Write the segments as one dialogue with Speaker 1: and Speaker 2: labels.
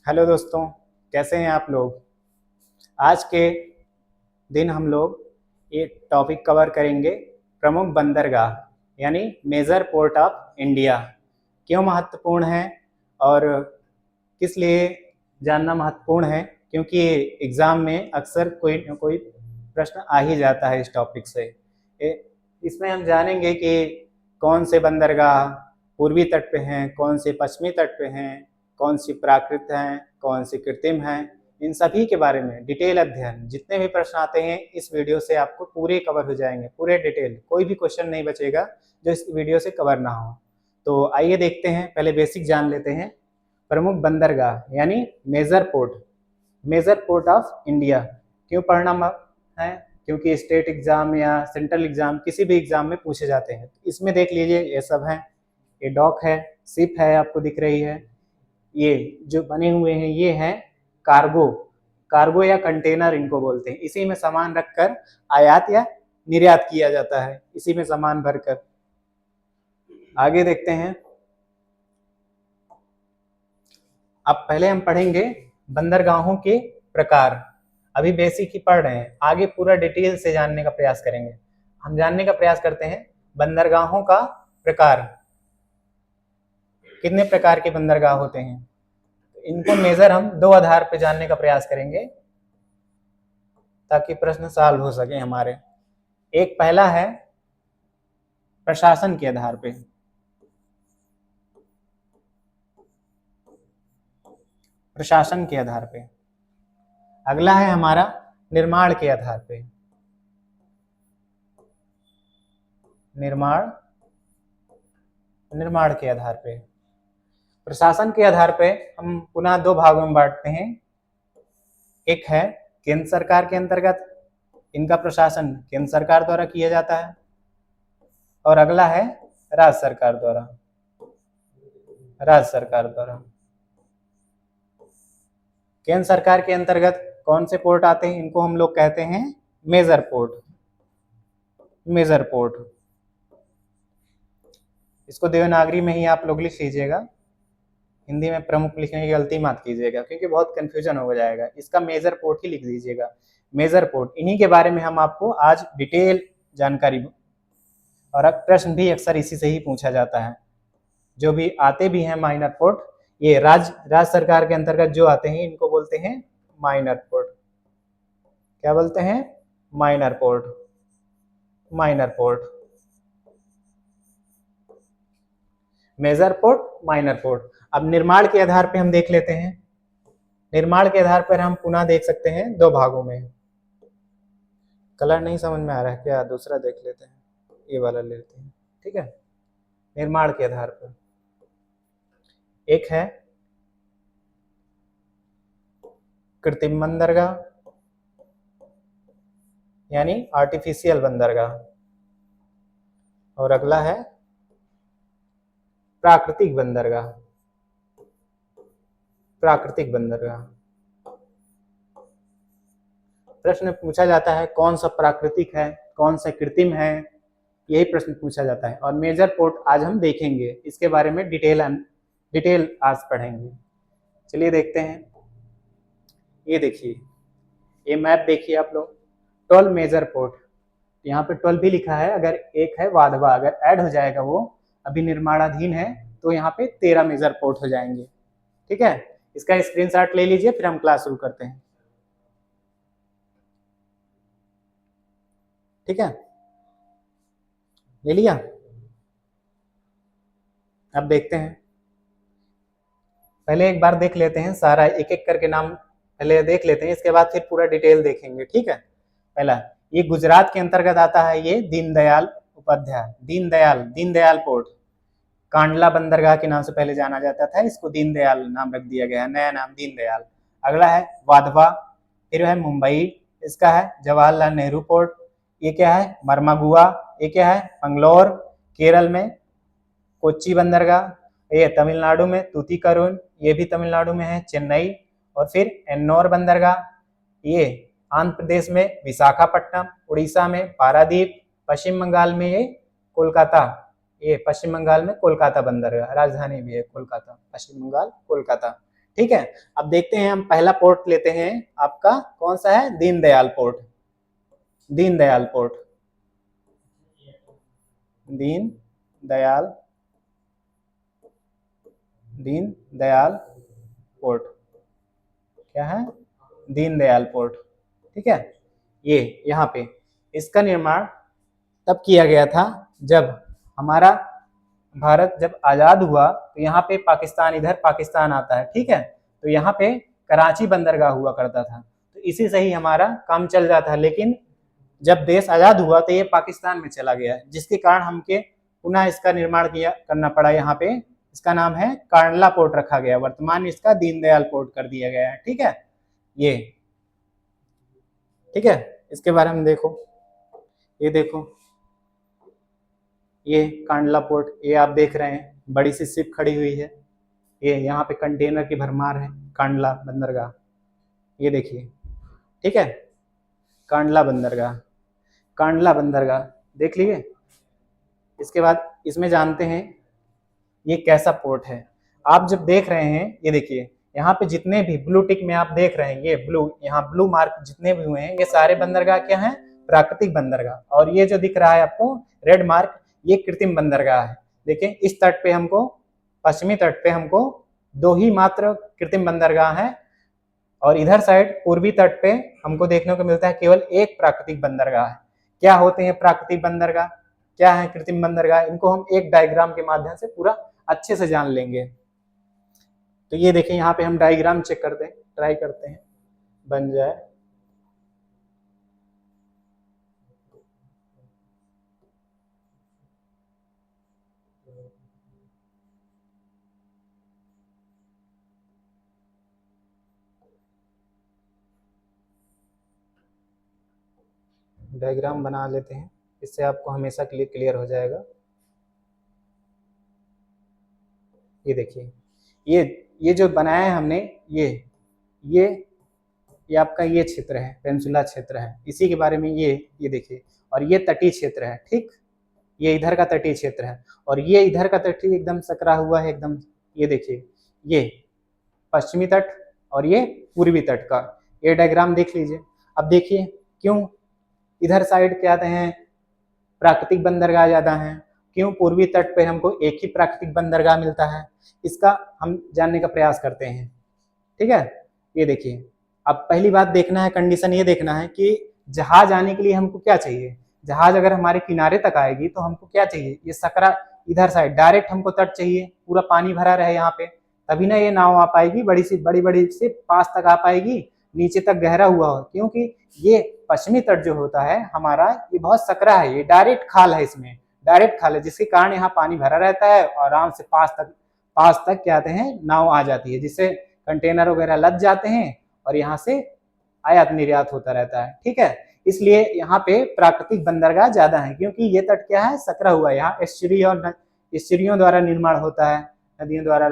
Speaker 1: Hello दोस्तों, कैसे हैं आप लोग। आज के दिन हम लोग ये टॉपिक कवर करेंगे प्रमुख बंदरगाह यानी मेजर पोर्ट ऑफ इंडिया क्यों महत्वपूर्ण है और किस लिए जानना महत्वपूर्ण है, क्योंकि एग्ज़ाम में अक्सर कोई न कोई प्रश्न आ ही जाता है इस टॉपिक से। इसमें हम जानेंगे कि कौन से बंदरगाह पूर्वी तट पे हैं, कौन से पश्चिमी तट पे हैं, कौन सी प्राकृत हैं, कौन सी कृत्रिम हैं, इन सभी के बारे में डिटेल अध्ययन। जितने भी प्रश्न आते हैं इस वीडियो से आपको पूरे कवर हो जाएंगे, पूरे डिटेल, कोई भी क्वेश्चन नहीं बचेगा जो इस वीडियो से कवर ना हो। तो आइए देखते हैं, पहले बेसिक जान लेते हैं। प्रमुख बंदरगाह यानी मेजर पोर्ट ऑफ इंडिया क्यों पढ़ना है, क्योंकि स्टेट एग्जाम या सेंट्रल एग्जाम किसी भी एग्जाम में पूछे जाते हैं। इसमें देख लीजिए, ये सब हैं, ये डॉक है, शिप है, आपको दिख रही है, ये जो बने हुए हैं ये हैं कार्गो या कंटेनर इनको बोलते हैं। इसी में सामान रखकर आयात या निर्यात किया जाता है, इसी में सामान भरकर। आगे देखते हैं। अब पहले हम पढ़ेंगे बंदरगाहों के प्रकार। अभी बेसिक ही पढ़ रहे हैं, आगे पूरा डिटेल से जानने का प्रयास करेंगे। हम जानने का प्रयास करते हैं बंदरगाहों का प्रकार। कितने प्रकार के बंदरगाह होते हैं, इनको मेजर हम दो आधार पर जानने का प्रयास करेंगे ताकि प्रश्न सॉल्व हो सके हमारे। एक पहला है प्रशासन के आधार पे, प्रशासन के आधार पे। अगला है हमारा निर्माण के आधार पे, निर्माण के आधार पे। प्रशासन के आधार पे हम पुनः दो भागों में बांटते हैं। एक है केंद्र सरकार के अंतर्गत, इनका प्रशासन केंद्र सरकार द्वारा किया जाता है, और अगला है राज्य सरकार द्वारा। केंद्र सरकार के अंतर्गत कौन से पोर्ट आते हैं, इनको हम लोग कहते हैं मेजर पोर्ट। इसको देवनागरी में ही आप लोग लिख लीजिएगा, हिंदी में प्रमुख लिखने की गलती मत कीजिएगा क्योंकि बहुत कंफ्यूजन हो जाएगा। इसका मेजर पोर्ट ही लिख दीजिएगा, मेजर पोर्ट। इन्हीं के बारे में हम आपको आज डिटेल जानकारी, और प्रश्न भी अक्सर इसी से ही पूछा जाता है। जो भी आते भी हैं माइनर पोर्ट, ये राज्य सरकार के अंतर्गत जो आते हैं इनको बोलते हैं माइनर पोर्ट। क्या बोलते हैं? Minor port. Major port, minor port. अब निर्माण के आधार पे हम देख लेते हैं। निर्माण के आधार पर हम पुनः देख सकते हैं दो भागों में। कलर नहीं समझ में आ रहा है क्या? दूसरा देख लेते हैं, ये वाला लेते हैं, ठीक है। निर्माण के आधार पर एक है कृत्रिम बंदरगाह यानी आर्टिफिशियल बंदरगाह, और अगला है प्राकृतिक बंदरगाह। प्रश्न पूछा जाता है कौन सा प्राकृतिक है, कौन सा कृत्रिम है, यही प्रश्न पूछा जाता है। और मेजर पोर्ट आज हम देखेंगे, इसके बारे में डिटेल आज पढ़ेंगे। चलिए देखते हैं। ये देखिए, ये मैप देखिए आप लोग, 12 मेजर पोर्ट। यहाँ पे 12 भी लिखा है, अगर एक है वाधवा, अगर ऐड हो जाएगा, वो अभी निर्माणाधीन है, तो यहाँ पे 13 मेजर पोर्ट हो जाएंगे, ठीक है। इसका स्क्रीनशॉट ले लीजिए, फिर हम क्लास शुरू करते हैं, ठीक है। ले लिया? अब देखते हैं, पहले एक बार देख लेते हैं सारा, एक एक करके नाम पहले देख लेते हैं, इसके बाद फिर पूरा डिटेल देखेंगे, ठीक है। पहला, ये गुजरात के अंतर्गत आता है, ये दीनदयाल उपाध्याय, दीनदयाल पोर्ट। कांडला बंदरगाह के नाम से पहले जाना जाता था, इसको दीनदयाल नाम रख दिया गया है, नया नाम दीनदयाल। अगला है वाधवा, फिर है मुंबई, इसका है जवाहरलाल नेहरू पोर्ट। ये क्या है? मरमागुआ। ये क्या है? मंगलोर। केरल में कोच्चि बंदरगाह। ये तमिलनाडु में तूतीकरुन, ये भी तमिलनाडु में है, चेन्नई। और फिर एन्नौर बंदरगाह, ये आंध्र प्रदेश में विशाखापट्टनम, उड़ीसा में पारादीप, पश्चिम बंगाल में ये कोलकाता, ये पश्चिम बंगाल में कोलकाता बंदरगाह, राजधानी भी है कोलकाता, पश्चिम बंगाल कोलकाता, ठीक है। अब देखते हैं, हम पहला पोर्ट लेते हैं, आपका कौन सा है, Deendayal port. Deendayal port, Deendayal, Deendayal port, क्या है, दीनदयाल पोर्ट। ठीक है, ये यहाँ पे इसका निर्माण तब किया गया था जब हमारा भारत जब आजाद हुआ, तो यहाँ पे पाकिस्तान, इधर पाकिस्तान आता है, ठीक है, तो यहाँ पे कराची बंदरगाह हुआ करता था, तो इसी से ही हमारा काम चल जाता है। लेकिन जब देश आजाद हुआ तो ये पाकिस्तान में चला गया, जिसके कारण हमके पुनः इसका निर्माण किया करना पड़ा। यहाँ पे इसका नाम है कांडला पोर्ट रखा गया, वर्तमान इसका दीनदयाल पोर्ट कर दिया गया है। ठीक है, ये ठीक है, इसके बारे में देखो, ये देखो, ये कांडला पोर्ट, ये आप देख रहे हैं बड़ी सी शिप खड़ी हुई है, ये यहाँ पे कंटेनर की भरमार है, कांडला बंदरगाह, ये देखिए। ठीक है, कांडला बंदरगाह, कांडला बंदरगाह देख लिए। इसके बाद इसमें जानते हैं ये कैसा पोर्ट है। आप जब देख रहे हैं, ये देखिए, यहाँ पे जितने भी ब्लू टिक में आप देख रहे हैं, ये ब्लू, यहाँ ब्लू मार्क जितने भी हुए हैं, ये सारे बंदरगाह क्या हैं, प्राकृतिक बंदरगाह। और ये जो दिख रहा है आपको रेड मार्क, ये कृत्रिम बंदरगाह है। देखिए, इस तट पे हमको, पश्चिमी तट पे हमको 2 ही मात्र कृत्रिम बंदरगाह है, और इधर साइड पूर्वी तट पे हमको देखने को मिलता है केवल एक प्राकृतिक बंदरगाह है। क्या होते हैं प्राकृतिक बंदरगाह, क्या है कृत्रिम बंदरगाह, इनको हम एक डायग्राम के माध्यम से पूरा अच्छे से जान लेंगे। तो ये देखें, यहाँ पे हम डायग्राम चेक करते हैं, ट्राई करते हैं बन जाए। डायग्राम बना लेते हैं, इससे आपको हमेशा के लिए क्लियर हो जाएगा। ये देखिए, ये जो बनाया है हमने, ये आपका ये क्षेत्र है, पेंसुला क्षेत्र है, इसी के बारे में ये देखिए। और ये तटीय क्षेत्र है, ठीक, ये इधर का तटीय क्षेत्र है, और ये इधर का तटीय एकदम सकरा हुआ है एकदम। ये देखिए, ये पश्चिमी तट और ये पूर्वी तट का, ये डायग्राम देख लीजिए। अब देखिए, क्यों इधर साइड क्या कहते हैं प्राकृतिक बंदरगाह ज्यादा हैं, क्यों पूर्वी तट पे हमको एक ही प्राकृतिक बंदरगाह मिलता है, इसका हम जानने का प्रयास करते हैं। ठीक है, ये देखिए, अब पहली बात देखना है, कंडीशन ये देखना है कि जहाज आने के लिए हमको क्या चाहिए। जहाज अगर हमारे किनारे तक आएगी तो हमको क्या चाहिए, ये सकरा इधर साइड डायरेक्ट हमको तट चाहिए, पूरा पानी भरा रहे यहाँ पे, तभी ना ये नाव आ पाएगी, बड़ी बड़ी से पास तक आ पाएगी, नीचे तक गहरा हुआ हो, क्योंकि ये पश्चिमी तट जो होता है हमारा, ये बहुत सकरा है, ये डायरेक्ट खाल है, इसमें डायरेक्ट खाल है, जिसके कारण यहाँ पानी भरा रहता है और आराम से पास तक क्या कहते हैं नाव आ जाती है, जिससे कंटेनर वगैरह लद जाते हैं और यहाँ से आयात निर्यात होता रहता है। ठीक है, इसलिए यहाँ पे प्राकृतिक बंदरगाह ज्यादा है, क्योंकि ये तट क्या है, सकरा हुआ है, यहाँ एस्चुरी और एस्चुरियों द्वारा निर्माण होता है, नदियों द्वारा।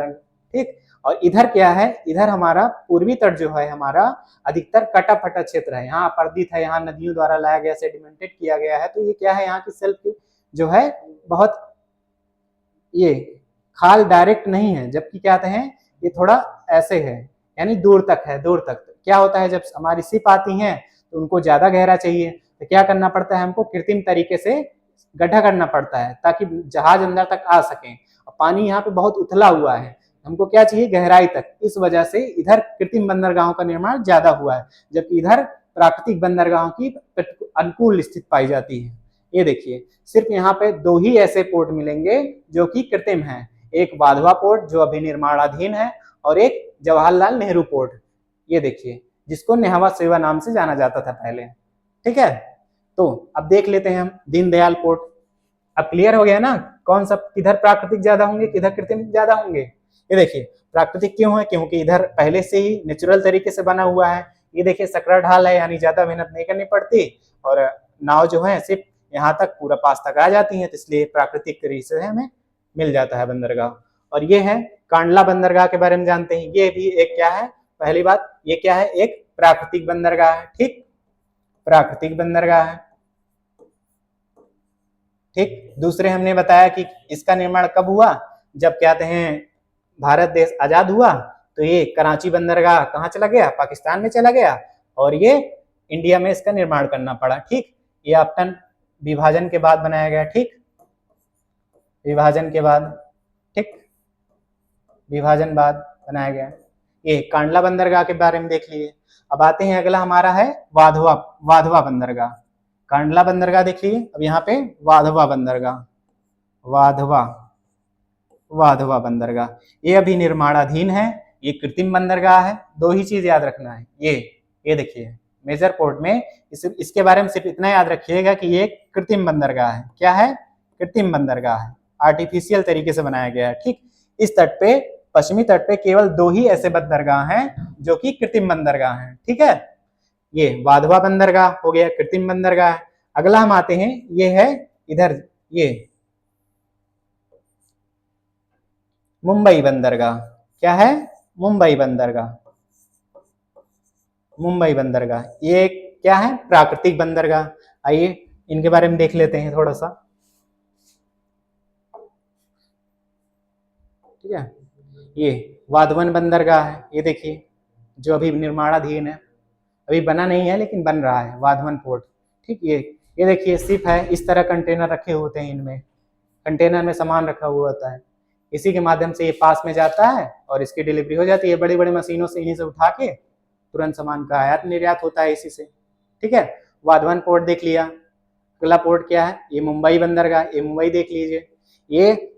Speaker 1: ठीक, और इधर क्या है, इधर हमारा पूर्वी तट जो है हमारा अधिकतर कटा फटा क्षेत्र है, यहाँ अपर्दित है, यहाँ नदियों द्वारा लाया गया, सेडिमेंटेड किया गया है, तो ये क्या है, यहाँ की सेल्फ जो है बहुत, ये खाल डायरेक्ट नहीं है, जबकि क्या कहते हैं ये थोड़ा ऐसे है, यानी दूर तक है, दूर तक। क्या होता है, जब हमारी शिप आती हैं तो उनको ज्यादा गहरा चाहिए, तो क्या करना पड़ता है, हमको कृत्रिम तरीके से गड्ढा करना पड़ता है ताकि जहाज अंदर तक आ सके। पानी यहाँ पे बहुत उथला हुआ है, हमको क्या चाहिए, गहराई तक, इस वजह से इधर कृत्रिम बंदरगाहों का निर्माण ज्यादा हुआ है, जबकि इधर प्राकृतिक बंदरगाहों की अनुकूल स्थिति पाई जाती है। ये देखिए, सिर्फ यहाँ पे 2 ही ऐसे पोर्ट मिलेंगे जो कि कृत्रिम हैं, एक वाधवा पोर्ट जो अभी निर्माणाधीन है, और एक जवाहरलाल नेहरू पोर्ट, ये देखिए, जिसको नेहवा सेवा नाम से जाना जाता था पहले। ठीक है, तो अब देख लेते हैं हम दीनदयाल पोर्ट। अब क्लियर हो गया ना, कौन सा, किधर प्राकृतिक ज्यादा होंगे, किधर कृत्रिम ज्यादा होंगे। ये देखिए, प्राकृतिक क्यों है, क्योंकि इधर पहले से ही नेचुरल तरीके से बना हुआ है। ये देखिए, सकरा ढाल है, यानी ज्यादा मेहनत नहीं करनी पड़ती, और नाव जो है सिर्फ यहाँ तक पूरा पास तक आ जाती है, तो इसलिए प्राकृतिक तरीके से हमें मिल जाता है बंदरगाह। और ये है कांडला बंदरगाह के बारे में जानते हैं, ये भी एक क्या है, पहली बात ये क्या है, एक प्राकृतिक बंदरगाह है। ठीक, प्राकृतिक बंदरगाह है। ठीक, दूसरे हमने बताया कि इसका निर्माण कब हुआ, जब क्या कहते हैं भारत देश आजाद हुआ, तो ये कराची बंदरगाह कहाँ चला गया, पाकिस्तान में चला गया, और ये इंडिया में इसका निर्माण करना पड़ा। ठीक, ये अपटन विभाजन के बाद बनाया गया। ठीक, विभाजन के बाद, ठीक, विभाजन बाद बनाया गया। ये कांडला बंदरगाह के बारे में देख लीजिए। अब आते हैं, अगला हमारा है वाधवा, वाधवा बंदरगाह। कांडला बंदरगाह देख लीजिए, अब यहाँ पे वाधवा बंदरगाह, वाधवा, वाधवा बंदरगाह, ये अभी निर्माणाधीन है, ये कृत्रिम बंदरगाह है। दो ही चीज याद रखना है, ये देखिए मेजर पोर्ट में इसके बारे में सिर्फ इतना याद रखिएगा कि ये कृत्रिम बंदरगाह है। क्या है? कृत्रिम बंदरगाह है, आर्टिफिशियल तरीके से बनाया गया है। ठीक, इस तट पे, पश्चिमी तट पे केवल दो ही ऐसे बंदरगाह हैं जो कि कृत्रिम बंदरगाह हैं। ठीक है, ये वाधवा बंदरगाह हो गया, कृत्रिम बंदरगाह। अगला हम आते हैं, ये है इधर, ये मुंबई बंदरगाह। क्या है? मुंबई बंदरगाह, मुंबई बंदरगाह। ये क्या है? प्राकृतिक बंदरगाह। आइए इनके बारे में देख लेते हैं थोड़ा सा। ठीक है, ये वाधवन बंदरगाह है, ये देखिए जो अभी निर्माणाधीन है, अभी बना नहीं है लेकिन बन रहा है, वाधवन पोर्ट। ठीक, ये देखिए शिप है, इस तरह कंटेनर रखे होते हैं, इनमें कंटेनर में सामान रखा हुआ होता है, इसी के माध्यम से ये पास में जाता है और इसकी डिलीवरी हो जाती है। बड़ी बड़ी मशीनों से इन्हीं से उठा के तुरंत सामान का आयात निर्यात होता है इसी से। ठीक है, वाधवन पोर्ट देख लिया। अगला पोर्ट क्या है? ये मुंबई बंदरगाह, ये मुंबई देख लीजिए, ये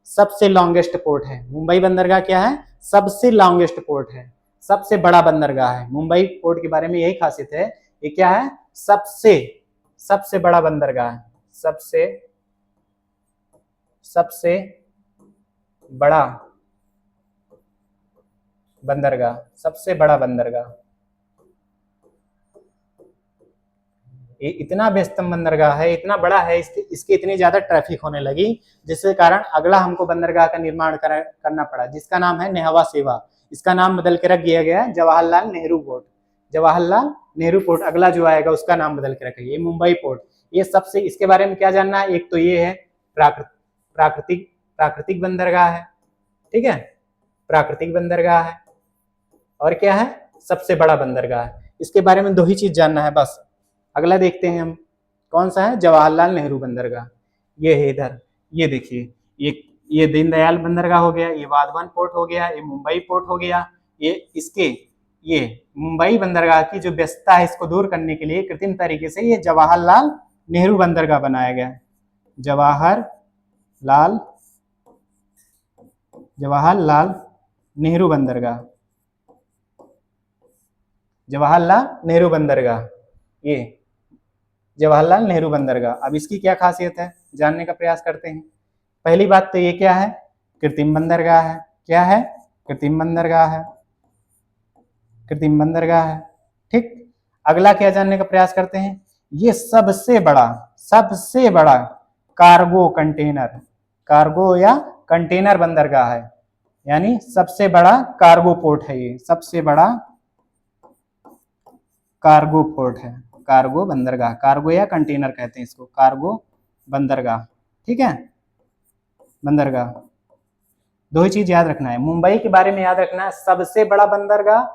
Speaker 1: सबसे लॉन्गेस्ट पोर्ट है। मुंबई बंदरगाह क्या है? सबसे लॉन्गेस्ट पोर्ट है, सबसे बड़ा बंदरगाह है। मुंबई पोर्ट के बारे में यही खासियत है, ये क्या है? सबसे बड़ा बंदरगाह है, सबसे बड़ा बंदरगाह, सबसे बड़ा बंदरगाह। ये इतना व्यस्तम बंदरगाह है, इतना बड़ा है, इसके इतनी ज्यादा ट्रैफिक होने लगी, जिसके कारण अगला हमको बंदरगाह का निर्माण करना पड़ा, जिसका नाम है नेहवा सेवा। इसका नाम बदल के रख दिया गया है जवाहरलाल नेहरू पोर्ट। जवाहरलाल नेहरू पोर्ट अगला जो आएगा उसका नाम बदल के रखेंगे, ये मुंबई पोर्ट। ये सबसे, इसके बारे में क्या जानना है? एक तो ये है प्राकृतिक बंदरगाह है। ठीक है, प्राकृतिक बंदरगाह है, और क्या है? सबसे बड़ा बंदरगाह है। इसके बारे में दो ही चीज जानना है बस। अगला देखते हैं हम, कौन सा है? जवाहरलाल नेहरू बंदरगाह। ये है इधर, ये देखिए, ये दीनदयाल बंदरगाह हो गया, ये वाधवन पोर्ट हो गया, ये मुंबई पोर्ट हो गया। ये मुंबई बंदरगाह की जो व्यस्तता है इसको दूर करने के लिए कृत्रिम तरीके से ये जवाहरलाल नेहरू बंदरगाह बनाया गया है। जवाहरलाल नेहरू बंदरगाह, जवाहरलाल नेहरू बंदरगाह, ये जवाहरलाल नेहरू बंदरगाह। अब इसकी क्या खासियत है जानने का प्रयास करते हैं। पहली बात तो ये क्या है? कृत्रिम बंदरगाह है। क्या है? कृत्रिम बंदरगाह है, कृत्रिम बंदरगाह है। ठीक, अगला क्या जानने का प्रयास करते हैं? ये सबसे बड़ा कार्गो या कंटेनर बंदरगाह है, यानी सबसे बड़ा कार्गो पोर्ट है। ये सबसे बड़ा कार्गो पोर्ट है, कार्गो बंदरगाह, कार्गो या कंटेनर कहते हैं इसको, कार्गो बंदरगाह। ठीक है, बंदरगाह। दो ही चीज याद रखना है, मुंबई के बारे में याद रखना है सबसे बड़ा बंदरगाह,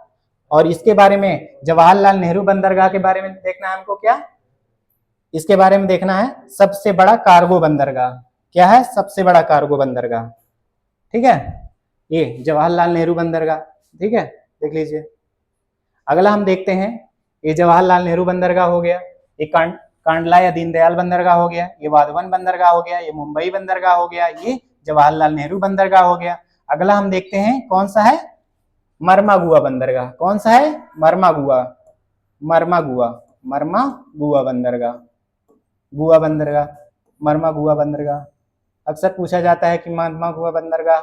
Speaker 1: और इसके बारे में जवाहरलाल नेहरू बंदरगाह के बारे में देखना है हमको। क्या? इसके बारे में देखना है सबसे बड़ा कार्गो बंदरगाह। क्या है? सबसे बड़ा कार्गो बंदरगाह। ठीक है, ये जवाहरलाल नेहरू बंदरगाह। ठीक है, देख लीजिए। अगला हम देखते हैं, ये जवाहरलाल नेहरू बंदरगाह हो गया, ये कांडला या दीनदयाल बंदरगाह हो गया, ये वाधवन बंदरगाह हो गया, ये मुंबई बंदरगाह हो गया, ये जवाहरलाल नेहरू बंदरगाह हो गया। अगला हम देखते हैं कौन सा है? मर्मागुआ बंदरगाह। कौन सा है? मर्मागुआ बंदरगाह, मर्मागुआ बंदरगाह। अक्सर पूछा जाता है कि मर्मागुआ बंदरगाह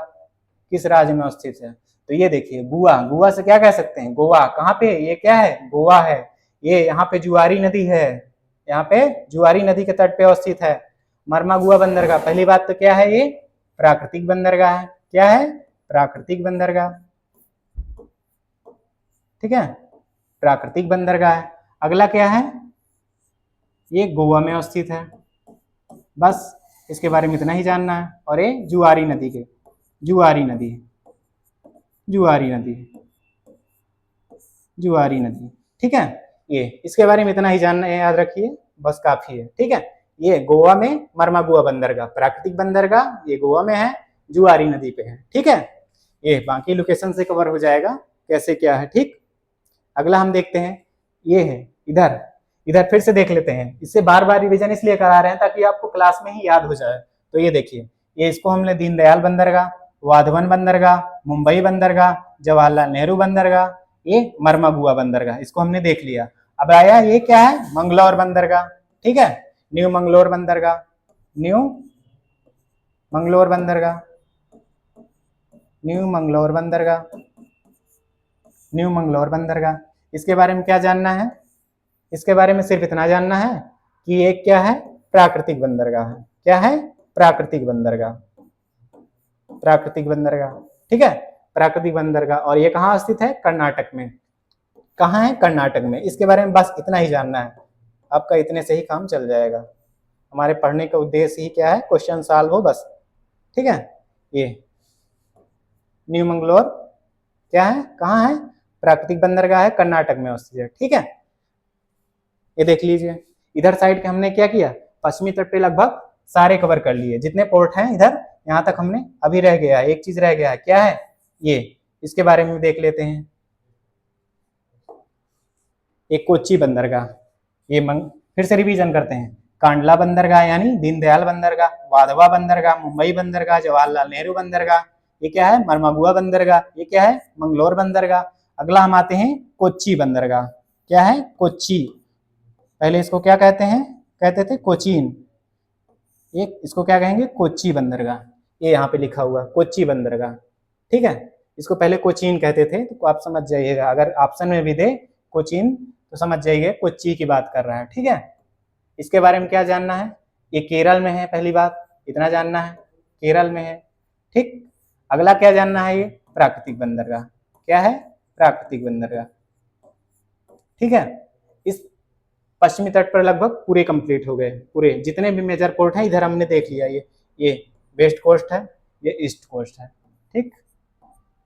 Speaker 1: किस राज्य में स्थित है, तो ये देखिए गुआ से क्या कह सकते हैं? गोवा। कहाँ पे? ये क्या है? गोवा है। ये यहाँ पे जुआरी नदी है, यहाँ पे जुआरी नदी के तट पे अवस्थित है मर्मागुआ बंदरगाह। पहली बात तो क्या है? ये प्राकृतिक बंदरगाह है। क्या है? प्राकृतिक बंदरगाह। ठीक है, प्राकृतिक बंदरगाह है। अगला क्या है? ये गोवा में अवस्थित है। बस इसके बारे में इतना ही जानना है। और ये जुआरी नदी जुआरी नदी, जुआरी नदी, ठीक है। ये इसके बारे में इतना ही जानना है, याद रखिए, बस काफी है, ठीक है। ये गोवा में मर्मागुआ बंदरगाह, प्राकृतिक बंदरगाह, ये गोवा में है, जुआरी नदी पे है, ठीक है। ये बाकी लोकेशन से कवर हो जाएगा कैसे क्या है, ठीक। अगला हम देखते हैं, ये है इधर, इधर फिर से देख लेते हैं। इससे बार बार रिवीजन इसलिए करा रहे हैं ताकि आपको क्लास में ही याद हो जाए। तो ये देखिए, ये इसको हमने दीनदयाल बंदरगाह, वाधवन बंदरगाह, मुंबई बंदरगाह, जवाहरलाल नेहरू बंदरगाह, ये मर्मागुआ बंदरगाह, इसको हमने देख लिया। अब आया ये क्या है, मंगलौर बंदरगाह, ठीक है, न्यू मंगलौर बंदरगाह, न्यू मंगलौर बंदरगाह, न्यू मंगलौर बंदरगाह, न्यू मंगलौर बंदरगाह। इसके बारे में क्या जानना है, इसके बारे में सिर्फ इतना जानना है कि एक क्या है, प्राकृतिक बंदरगाह है। क्या है, प्राकृतिक बंदरगाह, प्राकृतिक बंदरगाह, ठीक है, प्राकृतिक बंदरगाह। और ये कहाँ स्थित है, कर्नाटक में। कहाँ है, कर्नाटक में। इसके बारे में बस इतना ही जानना है, आपका इतने से ही काम चल जाएगा। हमारे पढ़ने का उद्देश्य ही क्या है, क्वेश्चन सॉल्व हो बस, ठीक है। ये न्यू मंगलौर क्या है, कहाँ है, प्राकृतिक बंदरगाह है, कर्नाटक में स्थित है, ठीक है। ये देख लीजिए, इधर साइड के हमने क्या किया, पश्चिमी तट पे लगभग सारे कवर कर लिए, जितने पोर्ट हैं इधर यहाँ तक हमने, अभी रह गया है एक चीज रह गया है, क्या है ये, इसके बारे में देख लेते हैं। एक कोच्चि बंदरगाह, ये फिर से रिवीजन करते हैं। कांडला बंदरगाह यानी दीनदयाल बंदरगाह, वाधवा बंदरगाह, मुंबई बंदरगाह, जवाहरलाल नेहरू बंदरगाह, ये क्या है, मर्मागुआ बंदरगाह, ये क्या है, मंगलौर बंदरगाह। अगला हम आते हैं कोच्चि बंदरगाह। क्या है, कोच्चि, पहले इसको क्या कहते हैं, कहते थे कोचीन, एक इसको क्या कहेंगे, कोच्चि बंदरगाह। ये यहाँ पे लिखा हुआ कोच्चि बंदरगाह, ठीक है। इसको पहले कोचीन कहते थे, तो आप समझ जाइएगा, अगर ऑप्शन में भी दे कोचीन तो समझ जाइए कोच्चि की बात कर रहा है, ठीक है। इसके बारे में क्या जानना है, ये केरल में है, पहली बात इतना जानना है, केरल में है, ठीक। अगला क्या जानना है, ये प्राकृतिक बंदरगाह, क्या है, प्राकृतिक बंदरगाह, ठीक है। इस पश्चिमी तट पर लगभग पूरे कंप्लीट हो गए, पूरे जितने भी मेजर पोर्ट हैं इधर हमने देख लिया। ये वेस्ट कोस्ट है, ये ईस्ट कोस्ट है, ठीक,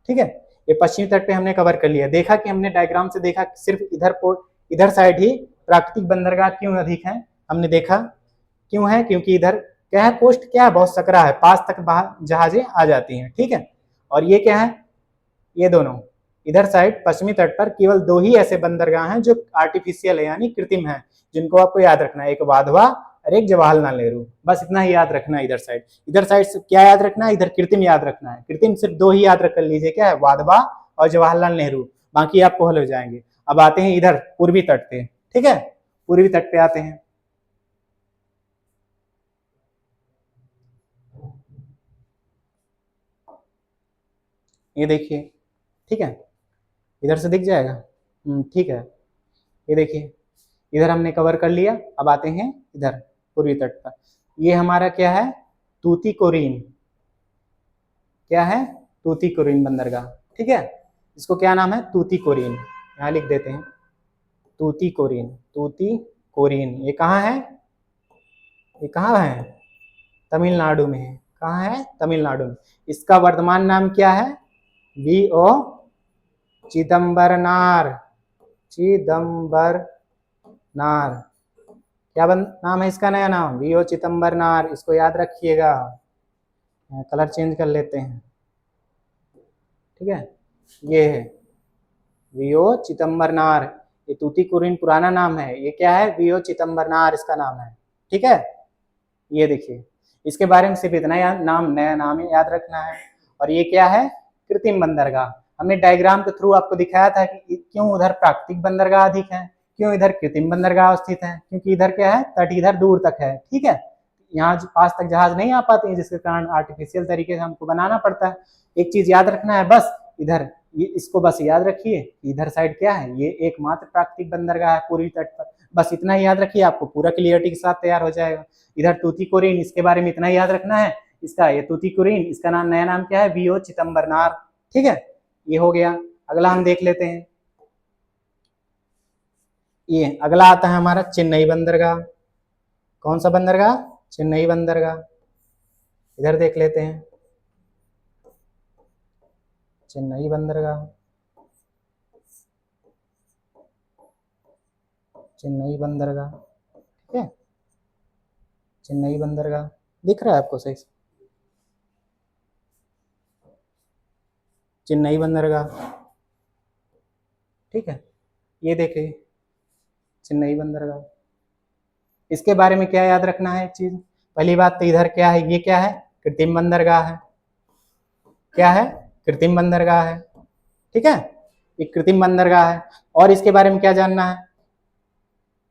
Speaker 1: ठीक है। ये पश्चिमी तट पे हमने कवर कर लिया। देखा कि हमने डायग्राम से देखा कि सिर्फ इधर पोर्ट, इधर साइड ही प्राकृतिक बंदरगाह क्यों अधिक है, हमने देखा क्यों है, क्योंकि इधर क्या है, कोस्ट क्या है, बहुत सकरा है, पास तक जहाजें आ जाती हैं, ठीक है। और ये क्या है, ये दोनों इधर साइड पश्चिमी तट पर केवल दो ही ऐसे बंदरगाह हैं जो आर्टिफिशियल है यानी कृत्रिम है, जिनको आपको याद रखना है, एक वाधवा और एक जवाहरलाल नेहरू, बस इतना ही याद रखना है। इधर साइड से क्या याद रखना है, इधर कृत्रिम याद रखना है। कृत्रिम सिर्फ दो ही याद रख कर लीजिए, क्या है, वाधवा और जवाहरलाल नेहरू, बाकी आपको हल हो जाएंगे। अब आते हैं इधर पूर्वी तट पे, ठीक है, पूर्वी तट पे आते हैं। ये देखिए, ठीक है, इधर से दिख जाएगा, ठीक है। ये देखिए, इधर हमने कवर कर लिया। अब आते हैं इधर पूर्वी तट पर। ये हमारा क्या है, तूतीकोरिन, क्या है, तूतीकोरिन बंदरगाह, ठीक है। इसको क्या नाम है, तूतीकोरिन, यहाँ लिख देते हैं तूतीकोरिन, तूतीकोरिन। ये कहाँ है, ये कहाँ है, तमिलनाडु में है। कहाँ है, तमिलनाडु में। इसका वर्तमान नाम क्या है, वी.ओ. चिदम्बरनार, चिदम्बरनार, क्या नाम है इसका, नया नाम वी.ओ. चिदम्बरनार, इसको याद रखिएगा। कलर चेंज कर लेते हैं, ठीक है। ये है वी.ओ. चिदम्बरनार, ये तूतीकोरिन पुराना नाम है, ये क्या है, वी.ओ. चिदम्बरनार इसका नाम है, ठीक है। ये देखिए, इसके बारे में सिर्फ इतना नाम, नया नाम ही याद रखना है। और ये क्या है, कृत्रिम बंदरगाह। हमने डायग्राम के थ्रू आपको दिखाया था कि क्यों उधर प्राकृतिक बंदरगाह अधिक है, क्यों इधर कृत्रिम बंदरगाह स्थित है, क्योंकि इधर क्या है, तट इधर दूर तक है, ठीक है। यहाँ पास तक जहाज नहीं आ पाते हैं, जिसके कारण आर्टिफिशियल तरीके से हमको बनाना पड़ता है। एक चीज याद रखना है बस, इधर ये इसको बस याद रखिए, इधर साइड क्या है, ये एकमात्र प्राकृतिक बंदरगाह है पूर्वी तट पर, बस इतना ही याद रखिए, आपको पूरा क्लियरिटी के साथ तैयार हो जाएगा। इधर तूतीकोरिन, इसके बारे में इतना ही याद रखना है, इसका ये तूतीकोरिन, इसका नाम, नया नाम क्या है, वी.ओ. चिदम्बरनार, ठीक है। ये हो गया। अगला हम देख लेते हैं, ये अगला आता है हमारा चेन्नई बंदरगाह। कौन सा बंदरगाह, चेन्नई बंदरगाह। इधर देख लेते हैं, चेन्नई बंदरगाह, चेन्नई बंदरगाह, ठीक है, चेन्नई बंदरगाह दिख रहा है आपको सही से? चेन्नई बंदरगाह, ठीक है, ये देखिए चेन्नई बंदरगाह। इसके बारे में क्या याद रखना है एक चीज, पहली बात तो इधर क्या है, ये क्या है, कृत्रिम बंदरगाह है, क्या है, कृत्रिम बंदरगाह है, ठीक है, ये कृत्रिम बंदरगाह है। और इसके बारे में क्या जानना है,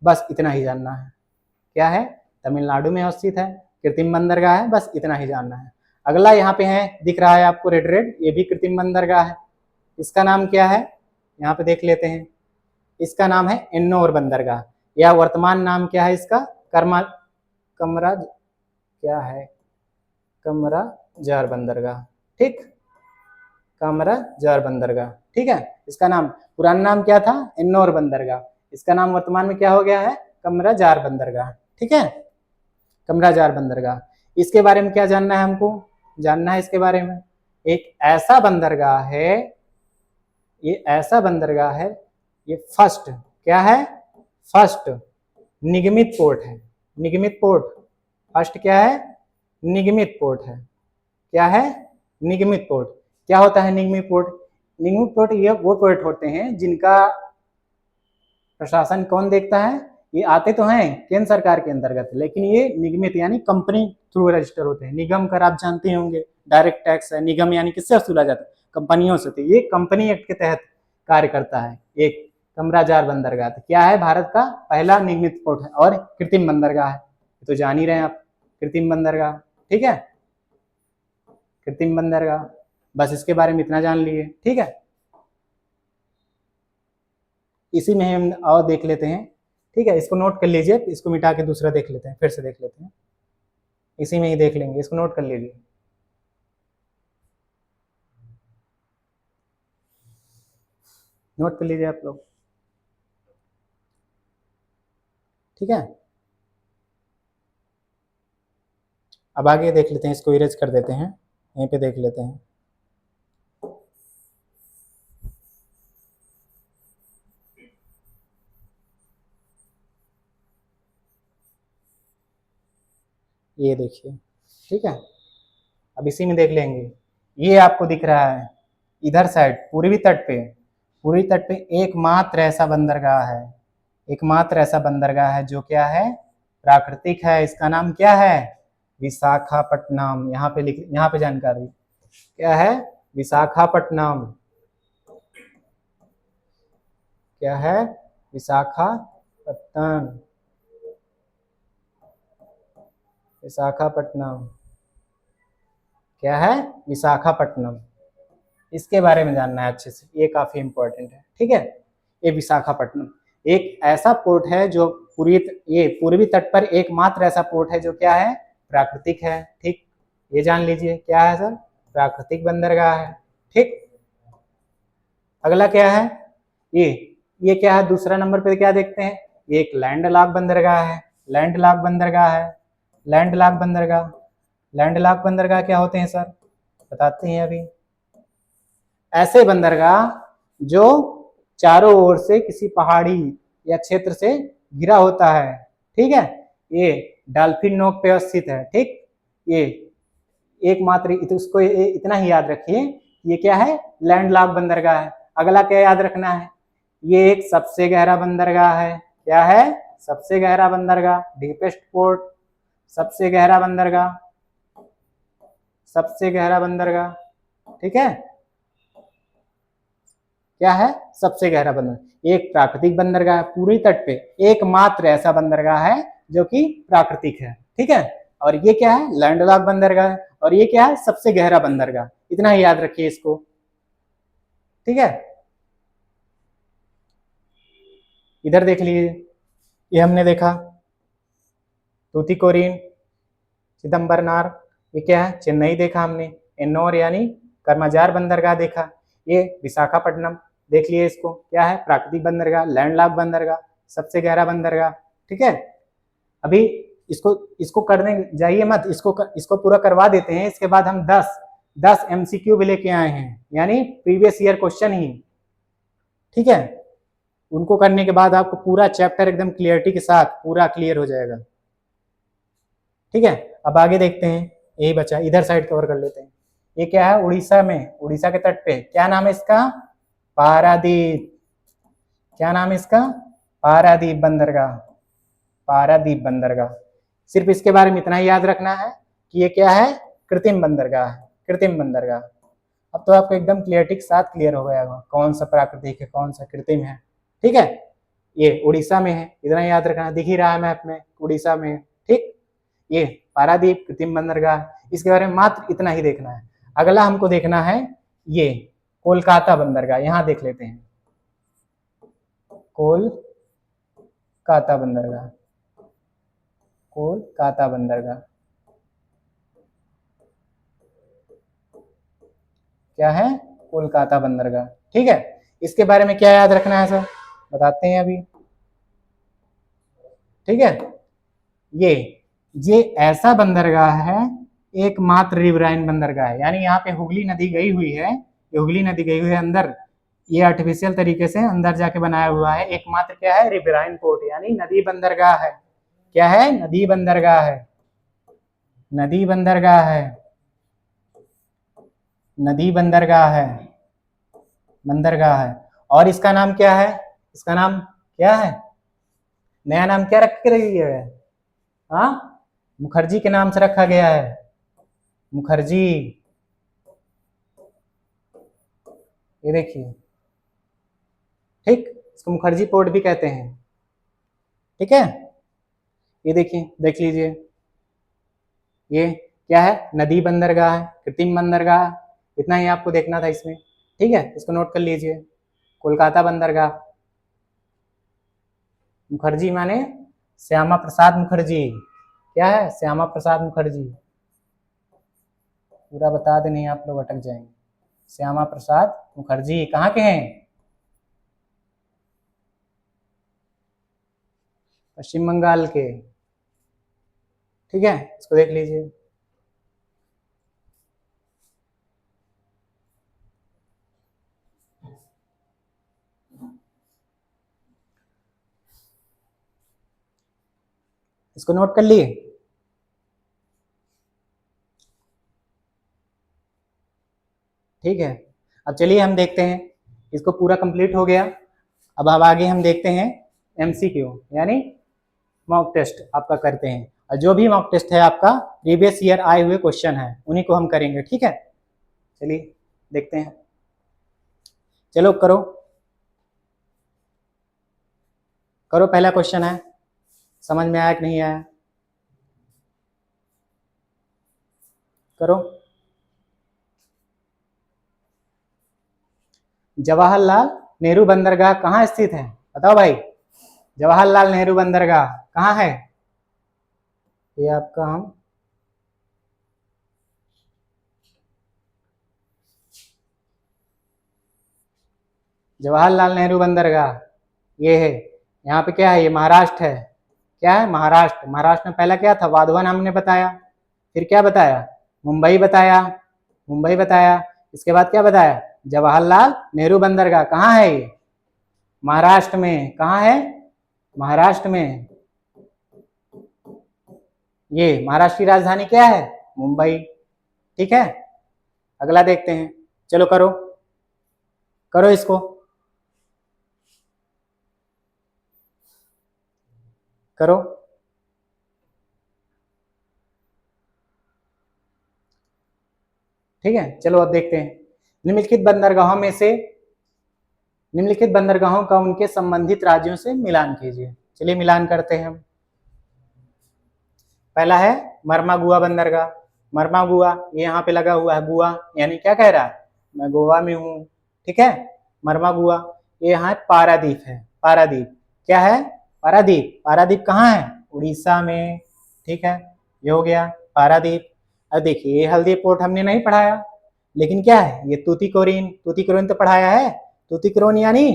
Speaker 1: बस इतना ही जानना है, क्या है, तमिलनाडु में अवस्थित है, कृत्रिम बंदरगाह है, बस इतना ही जानना है। अगला यहाँ पे है, दिख रहा है आपको रेड रेड, ये भी कृत्रिम बंदरगाह है, इसका नाम क्या है, यहाँ पे देख लेते हैं, इसका नाम है एन्नोर बंदरगाह, या वर्तमान नाम क्या है इसका, कमरा क्या है, कमराजार बंदरगाह, ठीक, कमराजार बंदरगाह, ठीक है। इसका नाम, पुराना नाम क्या था, एन्नोर बंदरगाह, इसका नाम वर्तमान में क्या हो गया है, कमराजार बंदरगाह, ठीक है, कमराजार बंदरगाह। इसके बारे में क्या जानना है हमको, जानना है इसके बारे में, एक ऐसा बंदरगाह है, ये ऐसा बंदरगाह है, ये फर्स्ट क्या है, फर्स्ट निगमित पोर्ट है, निगमित पोर्ट, फर्स्ट क्या है, निगमित पोर्ट है, क्या है, निगमित पोर्ट। क्या होता है निगमित पोर्ट, निगमित पोर्ट ये वो पोर्ट होते हैं जिनका प्रशासन कौन देखता है, ये आते तो हैं केंद्र सरकार के अंतर्गत, लेकिन ये निगमित यानी कंपनी थ्रू रजिस्टर होते हैं। निगम कर आप जानते होंगे, डायरेक्ट टैक्स है, निगम यानी किससे वसूला जाता है, कंपनियों से, तो ये कंपनी एक्ट के तहत कार्य करता है। एक कमराजार बंदरगाह क्या है, भारत का पहला निगमित पोर्ट है, और कृत्रिम बंदरगाह है, तो जान ही रहे हैं आप, कृत्रिम बंदरगाह, ठीक है, कृत्रिम बंदरगाह, बस इसके बारे में इतना जान लिए, ठीक है। इसी में हम और देख लेते हैं, ठीक है, इसको नोट कर लीजिए, इसको मिटा के दूसरा देख लेते हैं, फिर से देख लेते हैं, इसी में ही देख लेंगे, इसको नोट कर लीजिए, नोट कर लीजिए आप लोग, ठीक है। अब आगे देख लेते हैं, इसको इरेज कर देते हैं, यहीं पे देख लेते हैं, ये देखिए, ठीक है। अब इसी में देख लेंगे, ये आपको दिख रहा है इधर साइड पूर्वी तट पे, पूर्वी तट पे एकमात्र ऐसा बंदरगाह है, एकमात्र ऐसा बंदरगाह है जो क्या है, प्राकृतिक है, इसका नाम क्या है, विशाखापट्टनम। यहाँ पे लिख, यहाँ पे जानकारी क्या है, विशाखापट्टनम, क्या है, विशाखापट्टनम, विशाखापट्टनम, क्या है, विशाखापट्टनम, इसके बारे में जानना है अच्छे से, ये काफी इंपॉर्टेंट है, ठीक है। ये विशाखापट्टनम एक ऐसा पोर्ट है जो ये पूर्वी तट पर एकमात्र ऐसा पोर्ट है जो क्या है, प्राकृतिक है, ठीक, ये जान लीजिए क्या है सर, प्राकृतिक बंदरगाह है, ठीक। अगला क्या है, ये क्या है, दूसरा नंबर पे क्या देखते हैं, ये एक लैंड लॉक बंदरगाह है, लैंड लॉक बंदरगाह है, लैंड लॉक बंदरगाह, लैंड लॉक बंदरगाह क्या होते हैं सर, बताते हैं अभी, ऐसे बंदरगाह जो चारों ओर से किसी पहाड़ी या क्षेत्र से घिरा होता है, ठीक है, ये डॉल्फिन नोक पे स्थित है, ठीक, ये एकमात्र, उसको इतना ही याद रखिए, ये क्या है, लैंड लॉक बंदरगाह है। अगला क्या याद रखना है, ये एक सबसे गहरा बंदरगाह है, क्या है, सबसे गहरा बंदरगाह, डीपेस्ट पोर्ट, सबसे गहरा बंदरगाह, सबसे गहरा बंदरगाह, ठीक है, क्या है, सबसे गहरा बंदरगाह, एक प्राकृतिक बंदरगाह है, पूरी तट पे एकमात्र ऐसा बंदरगाह है जो कि प्राकृतिक है, ठीक है, और ये क्या है, लैंडलॉक बंदरगाह है, और ये क्या है, सबसे गहरा बंदरगाह, इतना ही याद रखिए इसको, ठीक है। इधर देख लीजिए, ये हमने देखा तूतीकोरिन, चिदम्बरनार, ये क्या है, चेन्नई देखा हमने, एन्नोर यानी कर्माजार बंदरगाह देखा, ये विशाखापट्टनम देख लिए, इसको क्या है, प्राकृतिक बंदरगाह, लैंडलॉक बंदरगाह, सबसे गहरा बंदरगाह, ठीक है। अभी इसको इसको करने जाइए मत, इसको पूरा करवा देते हैं, इसके बाद हम 10 10 MCQ भी लेके आए हैं, यानी प्रीवियस ईयर क्वेश्चन ही। ठीक है, उनको करने के बाद आपको पूरा चैप्टर एकदम क्लियरिटी के साथ पूरा क्लियर हो जाएगा। ठीक है, अब आगे देखते हैं, यही बचा, इधर साइड कवर कर लेते हैं। ये क्या है, उड़ीसा में, उड़ीसा के तट पे, क्या नाम है इसका, पारादीप। क्या नाम है इसका, पारादीप बंदरगाह, पारादीप बंदरगाह। सिर्फ इसके बारे में इतना ही याद रखना है कि ये क्या है, कृत्रिम बंदरगाह है, कृत्रिम बंदरगाह। अब तो आपको एकदम क्लियरिटी के साथ क्लियर हो गया होगा कौन सा प्राकृतिक है कौन सा कृत्रिम है। ठीक है, ये उड़ीसा में है, इतना याद रखना, दिख ही रहा है मैप में, उड़ीसा में। ठीक, ये पारादीप कृत्रिम बंदरगाह, इसके बारे में मात्र इतना ही देखना है। अगला हमको देखना है ये कोलकाता बंदरगाह, यहां देख लेते हैं, कोलकाता बंदरगाह, कोलकाता बंदरगाह क्या है, कोलकाता बंदरगाह। ठीक है, इसके बारे में क्या याद रखना है सर, बताते हैं अभी। ठीक है, ये ऐसा बंदरगाह है, एकमात्र रिवराइन बंदरगाह है, यानी यहाँ पे हुगली नदी गई हुई है, ये हुगली नदी गई हुई है अंदर, ये आर्टिफिशियल तरीके से अंदर जाके बनाया हुआ है, एकमात्र क्या है, रिवराइन पोर्ट, यानी नदी बंदरगाह है। क्या है, नदी बंदरगाह है, नदी बंदरगाह है, नदी बंदरगाह है, बंदरगाह है। और इसका नाम क्या है, इसका नाम क्या है, नया नाम क्या रख के रही है, हाँ, मुखर्जी के नाम से रखा गया है, मुखर्जी। ये देखिए, ठीक, इसको मुखर्जी पोर्ट भी कहते हैं। ठीक है, ये देखिए, देख लीजिए, ये क्या है, नदी बंदरगाह है, कृत्रिम बंदरगाह, इतना ही आपको देखना था इसमें। ठीक है, इसको नोट कर लीजिए, कोलकाता बंदरगाह, मुखर्जी माने श्यामा प्रसाद मुखर्जी, क्या है, श्यामा प्रसाद मुखर्जी, पूरा बता दे नहीं आप लोग अटक जाएंगे। श्यामा प्रसाद मुखर्जी कहाँ के हैं, पश्चिम बंगाल के। ठीक है, इसको देख लीजिए, इसको नोट कर लिए। ठीक है, अब चलिए हम देखते हैं, इसको पूरा कंप्लीट हो गया। अब आगे हम देखते हैं MCQ, यानी मॉक टेस्ट आपका करते हैं, और जो भी मॉक टेस्ट है आपका प्रीवियस ईयर आए हुए क्वेश्चन है उन्हीं को हम करेंगे। ठीक है, चलिए देखते हैं, चलो करो करो, पहला क्वेश्चन है, समझ में आया कि नहीं आया, करो। जवाहरलाल नेहरू बंदरगाह कहाँ स्थित है, बताओ भाई, जवाहरलाल नेहरू बंदरगाह कहाँ है, ये आपका हम जवाहरलाल नेहरू बंदरगाह ये है, यहाँ पे क्या है, ये महाराष्ट्र है, क्या है, महाराष्ट्र। महाराष्ट्र में पहला क्या था, वाधवन हमने बताया, फिर क्या बताया, मुंबई बताया, मुंबई बताया, इसके बाद क्या बताया, जवाहरलाल नेहरू बंदरगाह कहाँ है, ये महाराष्ट्र में, कहाँ है, महाराष्ट्र में, ये महाराष्ट्र की राजधानी क्या है, मुंबई। ठीक है, अगला देखते हैं, चलो करो करो इसको, करो। ठीक है, चलो अब देखते हैं, निम्नलिखित बंदरगाहों में से, निम्नलिखित बंदरगाहों का उनके संबंधित राज्यों से मिलान कीजिए। चलिए मिलान करते हैं हम। पहला है मरमागुआ बंदरगाह, मरमागुआ, ये यहाँ पे लगा हुआ है गुआ, यानी क्या कह रहा है, मैं गोवा में हूँ। ठीक है, मरमागुआ, ये यहाँ पारादीप है, पारादीप, क्या है, पारादीप, पारादीप कहाँ है, उड़ीसा में। ठीक है, ये हो गया पारादीप। अब देखिए, ये हल्दी पोर्ट हमने नहीं पढ़ाया, लेकिन क्या है, ये तूतीकोरिन, तूतीकोरिन तो पढ़ाया है, तूतीकोरिन यानी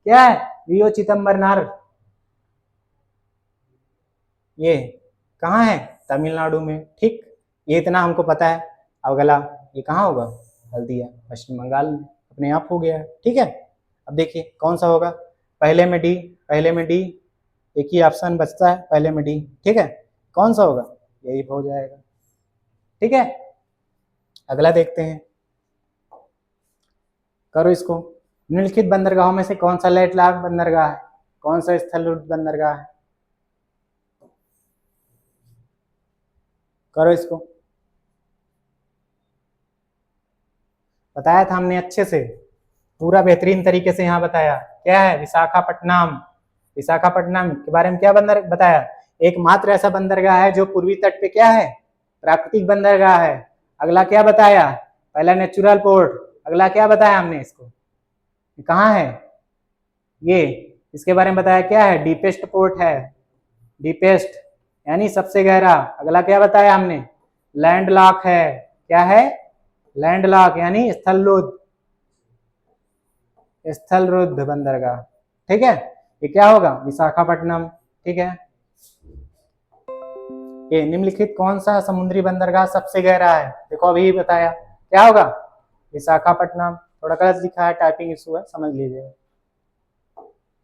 Speaker 1: क्या है, रियो चिदम्बरनार, ये कहाँ है, तमिलनाडु में। ठीक, ये इतना हमको पता है। अगला ये कहाँ होगा? हल्दिया, पश्चिम बंगाल में, अपने आप हो गया है। ठीक है, अब देखिए कौन सा होगा। पहले में डी, पहले में डी, एक ही ऑप्शन बचता है, पहले में डी। ठीक है, कौन सा होगा? यही हो जाएगा। ठीक है, अगला देखते हैं, करो इसको। निम्नलिखित बंदरगाहों में से कौन सा लैंडलॉक बंदरगाह है? कौन सा स्थलरूप बंदरगाह है? करो इसको। बताया था हमने अच्छे से, पूरा बेहतरीन तरीके से यहाँ बताया। क्या है? विशाखापट्टनम। विशाखापट्टनम के बारे में क्या बंदर बताया? एकमात्र ऐसा बंदरगाह है जो पूर्वी तट पे क्या है? प्राकृतिक बंदरगाह है। अगला क्या बताया? पहला नेचुरल पोर्ट। अगला क्या बताया हमने इसको? कहाँ है ये? इसके बारे में बताया क्या है? डीपेस्ट पोर्ट है, डीपेस्ट यानी सबसे गहरा। अगला क्या बताया हमने? लैंडलॉक है। क्या है? लैंडलॉक यानी स्थलरुद्ध बंदरगाह। ठीक है, ये क्या होगा? विशाखापट्टनम। ठीक है, ये निम्नलिखित कौन सा समुद्री बंदरगाह सबसे गहरा है? देखो अभी बताया, क्या होगा? विशाखापट्टनम। थोड़ा गलत लिखा है, टाइपिंग इशू है, समझ लीजिए।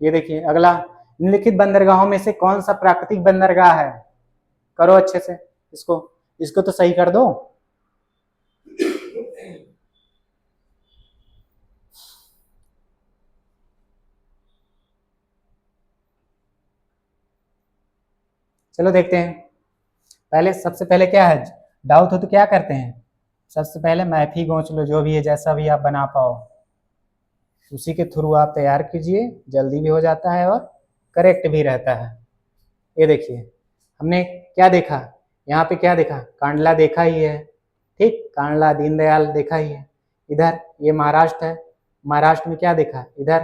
Speaker 1: ये देखिए अगला, निम्नलिखित बंदरगाहों में से कौन सा प्राकृतिक बंदरगाह है? करो अच्छे से इसको, इसको तो सही कर दो। चलो देखते हैं। पहले सबसे पहले क्या है? डाउट हो तो क्या करते हैं? सबसे पहले मैप ही गोच लो, जो भी है, जैसा भी आप बना पाओ उसी के थ्रू आप तैयार कीजिए, जल्दी भी हो जाता है और करेक्ट भी रहता है। ये देखिए हमने क्या देखा, यहाँ पे क्या देखा? कांडला देखा ही है। ठीक, कांडला दीनदयाल देखा ही है। इधर ये महाराष्ट्र है, महाराष्ट्र में क्या देखा? इधर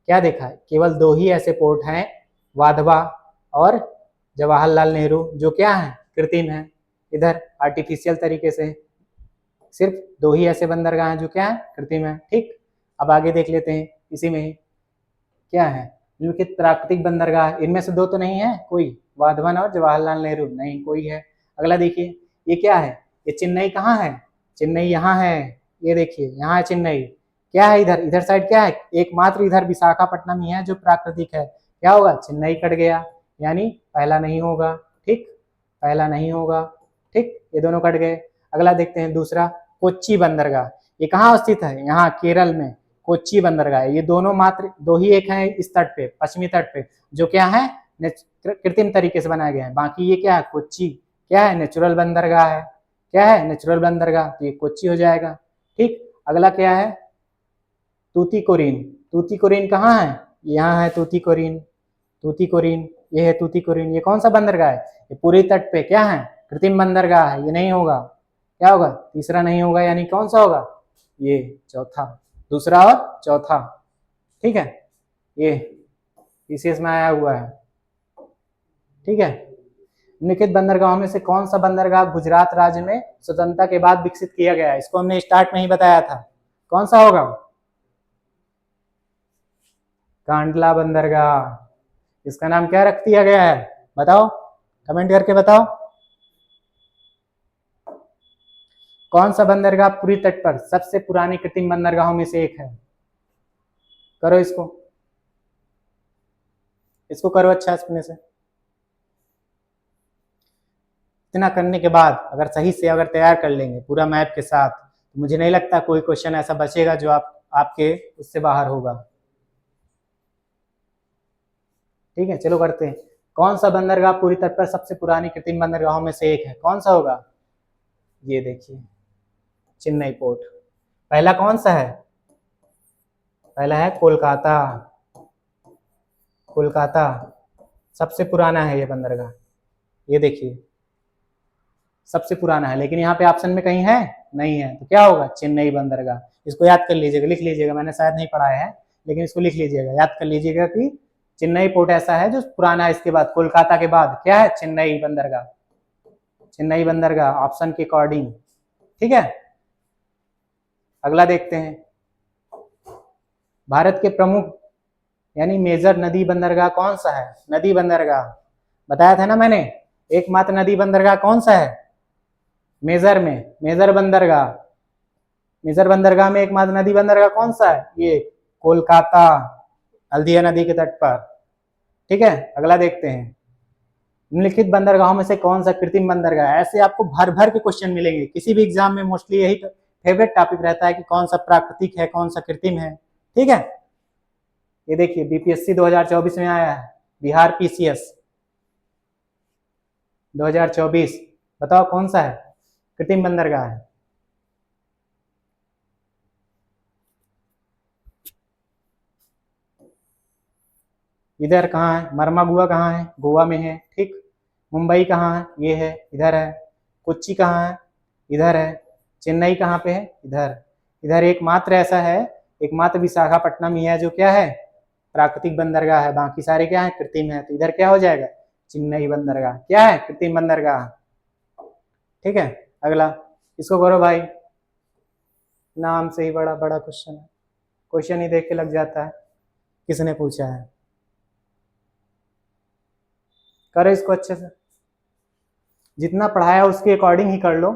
Speaker 1: क्या देखा? केवल दो ही ऐसे पोर्ट हैं, वाधवा और जवाहरलाल नेहरू, जो क्या है? कृत्रिम है। इधर आर्टिफिशियल तरीके से सिर्फ दो ही ऐसे बंदरगाह हैं जो क्या है? कृत्रिम है। ठीक, अब आगे देख लेते हैं, इसी में ही क्या है? निम्नलिखित प्राकृतिक बंदरगाह, इनमें से दो तो नहीं है कोई, वाधवन और जवाहरलाल नेहरू, नहीं कोई है। अगला देखिए, ये क्या है? ये चेन्नई कहाँ है? चेन्नई यहाँ है, ये देखिए यहाँ है चेन्नई। क्या है इधर? इधर साइड क्या है? एकमात्र इधर विशाखापट्टनम ही है जो प्राकृतिक है। क्या होगा? चेन्नई कट गया, यानी पहला नहीं होगा। ठीक, पहला नहीं होगा। ठीक, ये दोनों कट गए। अगला देखते हैं दूसरा, कोच्चि बंदरगाह। ये कहाँ स्थित है? यहाँ केरल में कोच्चि बंदरगाह है। ये दोनों मात्र दो ही एक है इस तट पे, पश्चिमी तट पे, जो क्या है? कृत्रिम तरीके से बनाए गए हैं। बाकी ये क्या है? कोच्चि क्या है? नेचुरल बंदरगाह है। क्या है? नेचुरल बंदरगाह, तो ये कोच्चि हो जाएगा। ठीक, अगला क्या है? तूतीकोरिन। तूतीकोरिन कहाँ है? यहाँ है तूतीकोरिन। तूतीकोरिन, ये है तूतीकोरिन। ये कौन सा बंदरगाह है? ये पूरी तट पे क्या है? कृत्रिम बंदरगाह है, ये नहीं होगा। क्या होगा? तीसरा नहीं होगा, यानी कौन सा होगा? ये चौथा, दूसरा और चौथा। ठीक है, ये पीसीएस में आया हुआ है। ठीक है, निम्नलिखित बंदरगाहों में से कौन सा बंदरगाह गुजरात राज्य में स्वतंत्रता के बाद विकसित किया गया है? इसको हमने स्टार्ट में ही बताया था, कौन सा होगा? कांडला बंदरगाह। इसका नाम क्या रख दिया गया है? बताओ, कमेंट करके बताओ। कौन सा बंदरगाह पूरी तट पर सबसे पुरानी कृत्रिम बंदरगाहों में से एक है? करो इसको, इसको करो अच्छा अपने से। इतना करने के बाद अगर सही से अगर तैयार कर लेंगे पूरा मैप के साथ, तो मुझे नहीं लगता कोई क्वेश्चन ऐसा बचेगा जो आपके उससे बाहर होगा। ठीक है, चलो करते हैं। कौन सा बंदरगाह पूरी तट पर सबसे पुरानी कृत्रिम बंदरगाहों में से एक है? कौन सा होगा? ये देखिए, चेन्नई पोर्ट। पहला कौन सा है? पहला है कोलकाता। कोलकाता सबसे पुराना है ये बंदरगाह, ये देखिए सबसे पुराना है। लेकिन यहाँ पे ऑप्शन में कहीं है? नहीं है, तो क्या होगा? चेन्नई बंदरगाह। इसको याद कर लीजिएगा, लिख लीजिएगा, मैंने शायद नहीं पढ़ाया है लेकिन इसको लिख लीजिएगा, याद कर लीजिएगा कि चेन्नई पोर्ट ऐसा है जो पुराना है। इसके बाद कोलकाता के बाद क्या है? चेन्नई बंदरगाह। चेन्नई बंदरगाह ऑप्शन के अकॉर्डिंग। ठीक है, अगला देखते हैं। भारत के प्रमुख यानी मेजर नदी बंदरगाह कौन सा है? नदी बंदरगाह बताया था ना मैंने, एकमात्र नदी बंदरगाह कौन सा है? मेजर में, मेजर बंदरगाह मेजर बंदरगाह में एकमात्र नदी बंदरगाह कौन सा है? ये कोलकाता, हल्दिया नदी के तट पर। ठीक है, अगला देखते हैं। निम्नलिखित बंदरगाहों में से कौन सा कृत्रिम बंदरगाह है? ऐसे आपको भर भर के क्वेश्चन मिलेंगे, किसी भी एग्जाम में मोस्टली यही फेवरेट टॉपिक रहता है कि कौन सा प्राकृतिक है, कौन सा कृत्रिम है। ठीक है, ये देखिए बीपीएससी 2024 में आया है, बिहार पीसीएस 2024, बताओ कौन सा है कृत्रिम बंदरगाह है? इधर कहाँ है? मरमागुआ कहाँ है? गोवा में है। ठीक, मुंबई कहाँ है? ये है, इधर है। कोच्चि कहाँ है? इधर है। चेन्नई कहाँ पे है? इधर। इधर एकमात्र ऐसा है, एकमात्र विशाखापट्टनम ही है जो क्या है, प्राकृतिक बंदरगाह है, बाकी सारे क्या है, कृत्रिम है। तो इधर क्या हो जाएगा, चेन्नई बंदरगाह क्या है, कृत्रिम बंदरगाह। ठीक है, अगला इसको करो भाई, नाम से ही बड़ा बड़ा क्वेश्चन है, क्वेश्चन ही देख के लग जाता है किसने पूछा है। करो इसको अच्छे से, जितना पढ़ाया उसके अकॉर्डिंग ही कर लो।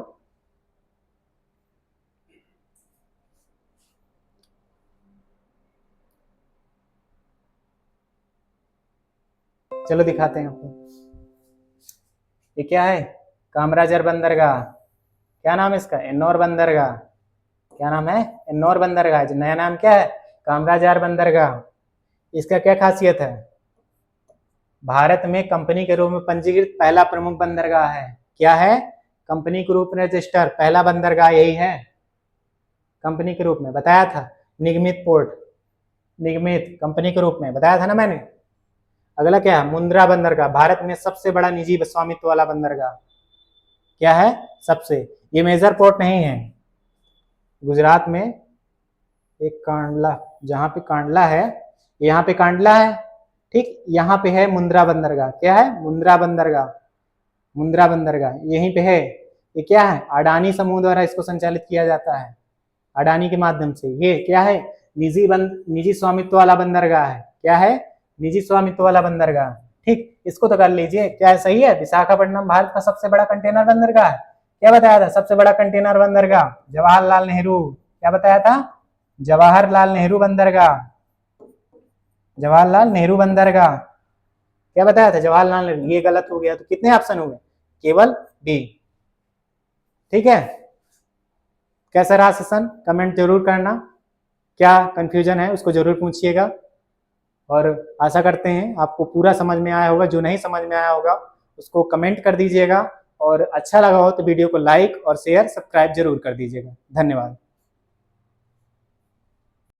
Speaker 1: चलो दिखाते हैं आपको, ये क्या है, कामराजर बंदरगाह। क्या नाम है इसका, एन्नौर बंदरगाह। क्या नाम है, एन्नौर बंदरगाह। जो नया नाम क्या है, कामराजार बंदरगाह। इसका क्या खासियत है, भारत में कंपनी के रूप में पंजीकृत पहला प्रमुख बंदरगाह है। क्या है, कंपनी के रूप में रजिस्टर पहला बंदरगाह यही है, कंपनी के रूप में बताया था। निगमित पोर्ट, निगमित कंपनी के रूप में बताया था ना मैंने। अगला क्या है, मुंद्रा बंदरगाह, भारत में सबसे बड़ा निजी स्वामित्व वाला बंदरगाह। क्या है, सबसे। ये मेजर पोर्ट नहीं है, गुजरात में एक कांडला, जहां पे कांडला है, यहाँ पे कांडला है। ठीक, यहाँ पे है मुंद्रा बंदरगाह। क्या है, मुंद्रा बंदरगाह, मुंद्रा बंदरगाह यहीं पे है। ये क्या है, अडानी समूह द्वारा इसको संचालित किया जाता है, अडानी के माध्यम से। ये क्या है, निजी स्वामित्व वाला बंदरगाह है। क्या है, निजी स्वामित्व वाला बंदरगाह। ठीक, इसको तो कर लीजिए, क्या सही है, विशाखापट्टनम भारत का सबसे बड़ा कंटेनर बंदरगाह है। क्या बताया था, सबसे बड़ा कंटेनर बंदरगाह जवाहरलाल नेहरू। क्या बताया था, जवाहरलाल नेहरू बंदरगाह, जवाहरलाल नेहरू बंदरगाह। क्या बताया था, जवाहरलाल नेहरू। ये गलत हो गया, तो कितने ऑप्शन हो गए, केवल बी। ठीक है, कैसा रहा सेशन, कमेंट जरूर करना, क्या कंफ्यूजन है उसको जरूर पूछिएगा। और आशा करते हैं आपको पूरा समझ में आया होगा, जो नहीं समझ में आया होगा उसको कमेंट कर दीजिएगा, और अच्छा लगा हो तो वीडियो को लाइक और शेयर सब्सक्राइब जरूर कर दीजिएगा। धन्यवाद।